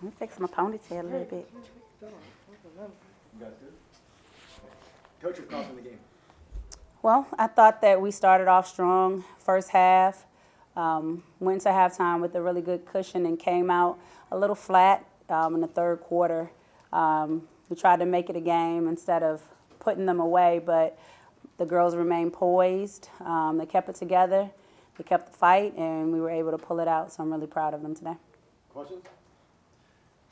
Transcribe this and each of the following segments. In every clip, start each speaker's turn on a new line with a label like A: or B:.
A: Let me fix my ponytail a little bit.
B: You guys good? Coach, your thoughts on the game?
A: Well, I thought that we started off strong first half, went to halftime with a really good cushion and came out a little flat in the third quarter. We tried to make it a game instead of putting them away, but the girls remained poised. They kept it together, they kept the fight, and we were able to pull it out, so I'm really proud of them today.
B: Questions?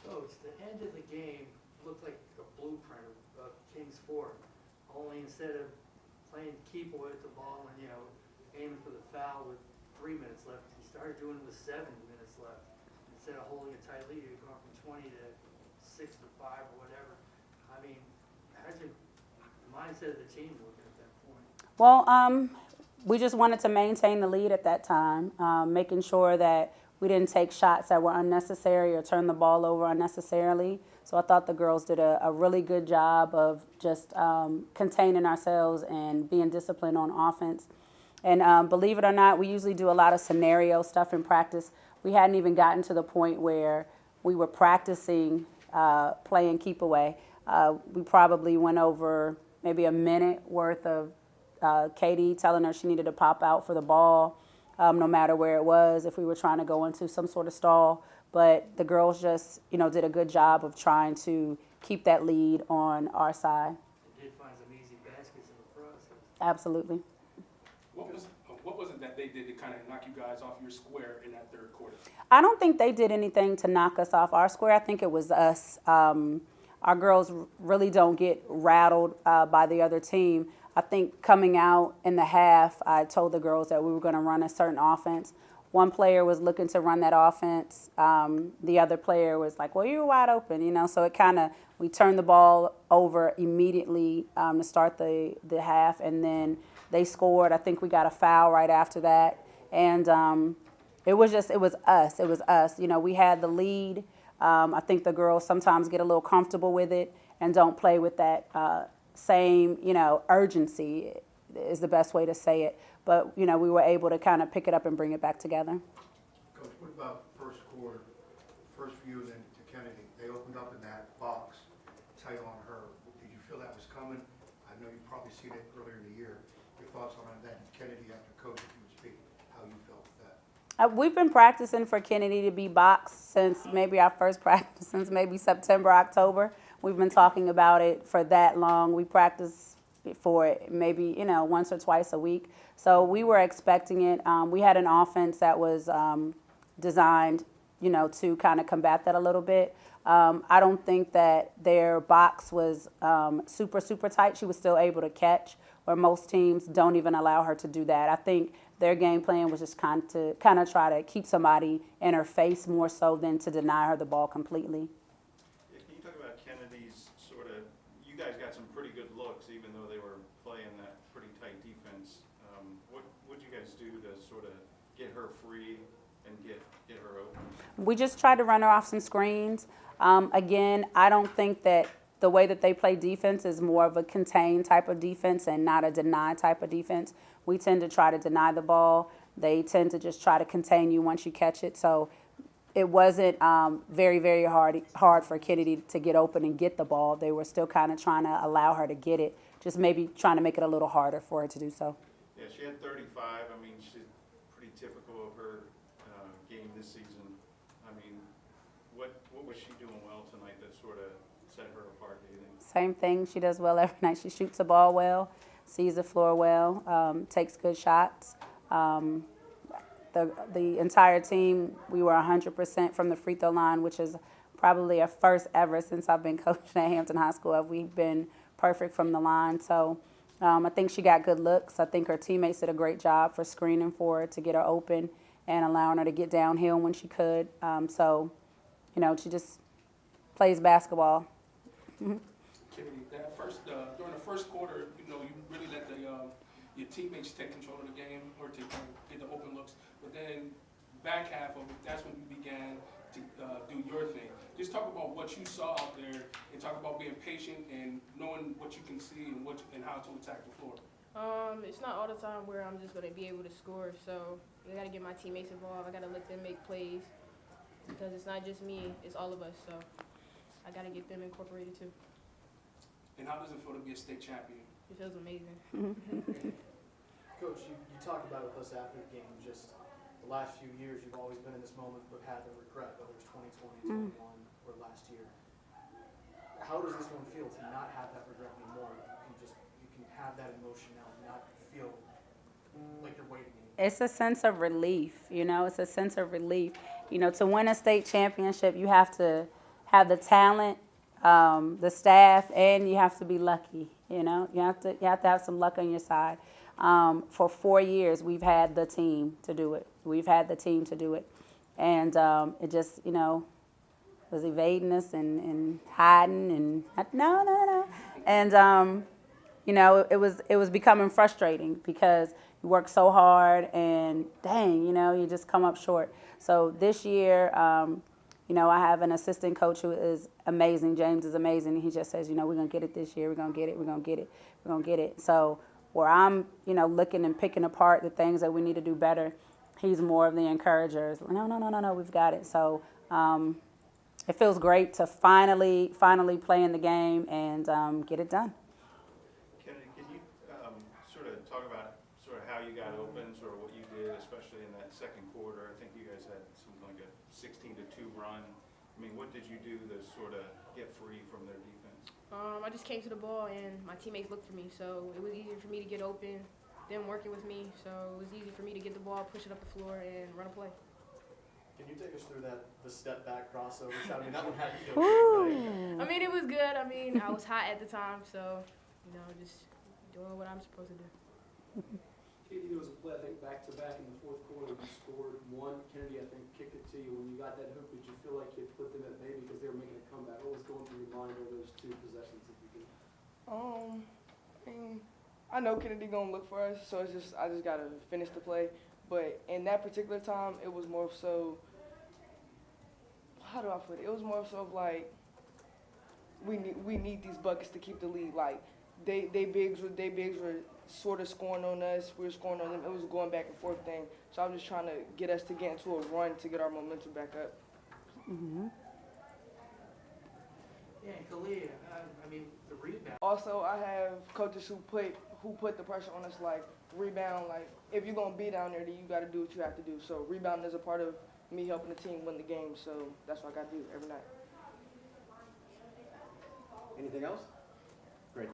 C: Coach, the end of the game looked like a blueprint of Kings Ford, only instead of playing keep away with the ball and, aiming for the foul with 3 minutes left, he started doing it with 7 minutes left. Instead of holding a tight lead, you're going from 20 to 6 to 5 or whatever. I mean, how's your mindset of the team looking at that point?
A: Well, we just wanted to maintain the lead at that time, making sure that we didn't take shots that were unnecessary or turn the ball over unnecessarily. So I thought the girls did a really good job of just containing ourselves and being disciplined on offense. And believe it or not, we usually do a lot of scenario stuff in practice. We hadn't even gotten to the point where we were practicing playing keep away. We probably went over maybe a minute worth of Katie telling her she needed to pop out for the ball, no matter where it was, if we were trying to go into some sort of stall. But the girls just, did a good job of trying to keep that lead on our side.
C: They did find some easy baskets in the process.
A: Absolutely.
D: What was it that they did to kind of knock you guys off your square in that third quarter?
A: I don't think they did anything to knock us off our square. I think it was us. Our girls really don't get rattled by the other team. I think coming out in the half, I told the girls that we were going to run a certain offense. One player was looking to run that offense. The other player was like, well, you were wide open, So it we turned the ball over immediately to start the half, and then they scored. I think we got a foul right after that. And it was us. It was us. We had the lead. I think the girls sometimes get a little comfortable with it and don't play with that same, urgency is the best way to say it. But, we were able to kind of pick it up and bring it back together.
E: Coach, what about first quarter, first view then to Kennedy? They opened up in that box, tight on her. Did you feel that was coming? I know you've probably seen it earlier in the year. Your thoughts on that? Kennedy, after coach, if you would speak, how you felt with that?
A: We've been practicing for Kennedy to be boxed since maybe our first practice, since maybe September, October. We've been talking about it for that long. We practice for it maybe, once or twice a week. So we were expecting it. We had an offense that was designed, to kind of combat that a little bit. I don't think that their box was super, super tight. She was still able to catch, where most teams don't even allow her to do that. I think their game plan was just kind of try to keep somebody in her face more so than to deny her the ball completely.
F: Yeah, can you talk about Kennedy's you guys got some pretty good looks even though they were playing that pretty tight defense. What would you guys do to sort of get her free and get her open?
A: We just tried to run her off some screens. Again, I don't think that the way that they play defense is more of a contained type of defense and not a deny type of defense. We tend to try to deny the ball. They tend to just try to contain you once you catch it. So it wasn't very, very hard for Kennedy to get open and get the ball. They were still kind of trying to allow her to get it, just maybe trying to make it a little harder for her to do so.
F: Yeah, she had 35. I mean, she's pretty typical of her game this season. I mean, what was she doing well tonight that sort of set her apart, do you think?
A: Same thing. She does well every night. She shoots the ball well, sees the floor well, takes good shots. The entire team, we were 100% from the free throw line, which is probably a first ever since I've been coaching at Hampton High School. We've been perfect from the line. So I think she got good looks. I think her teammates did a great job for screening for her to get her open and allowing her to get downhill when she could. She just plays basketball.
D: Kennedy, during the first quarter, you really let your teammates take control of the game or to get the open looks. But then back half of it, that's when you began to do your thing. Just talk about what you saw out there and talk about being patient and knowing what you can see and how to attack the floor.
G: It's not all the time where I'm just going to be able to score, so I got to get my teammates involved. I got to let them make plays. because it's not just me, it's all of us. So I got to get them incorporated too.
D: And how does it feel to be a state champion?
G: It feels amazing.
B: Coach, you talked about it with us after the game, just the last few years, you've always been in this moment, but had the regret, whether it's 2020, 21, or last year. How does this one feel to not have that regret anymore? You can have that emotion now, not feel like you're waiting anymore.
A: It's a sense of relief, you know, it's a sense of relief. You know, to win a state championship, you have to have the talent, the staff, and you have to be lucky, you know. You have to have some luck on your side. For 4 years, we've had the team to do it. And it just, you know, was evading us and hiding and no. And, you know, it was becoming frustrating because you work so hard and dang, you know, you just come up short. So this year, you know, I have an assistant coach who is amazing. James is amazing. He just says, you know, we're going to get it this year. We're going to get it. So where I'm, you know, looking and picking apart the things that we need to do better, he's more of the encourager. No, we've got it. So it feels great to finally play in the game and get it done.
F: Kennedy, can you sort of talk about sort of how you got open, sort of what you did, especially in that second quarter? I think you guys had something like a 16-2 run. I mean, what did you do to sort of get free from their defense?
G: I just came to the ball and my teammates looked for me, so it was easier for me to get open. Them working with me, so it was easy for me to get the ball, push it up the floor, and run a play.
B: Can you take us through the step back crossover shot? I mean, that one had to go right?
G: I mean, it was good. I mean, I was hot at the time, so, you know, just doing what I'm supposed to do.
H: Katie, there was a play, I think, back-to-back in the fourth quarter. You scored one. Kennedy, I think, kicked it to you. When you got that hook, did you feel like you had put them at bay because they were making a comeback? What was going through your mind over those two possessions that you did?
I: I mean, I know Kennedy gonna look for us, so I just gotta finish the play. But in that particular time, it was more so. How do I put it? It was more so of like we need these buckets to keep the lead. Like they bigs were sort of scoring on us. We were scoring on them. It was a going back and forth thing. So I was just trying to get us to get into a run to get our momentum back up.
A: Mm-hmm.
C: Yeah, and Khalid, I mean, the rebound.
I: Also, I have coaches who put the pressure on us, like rebound. Like if you're gonna be down there, then you got to do what you have to do. So rebounding is a part of me helping the team win the game. So that's what I got to do every night.
B: Anything else?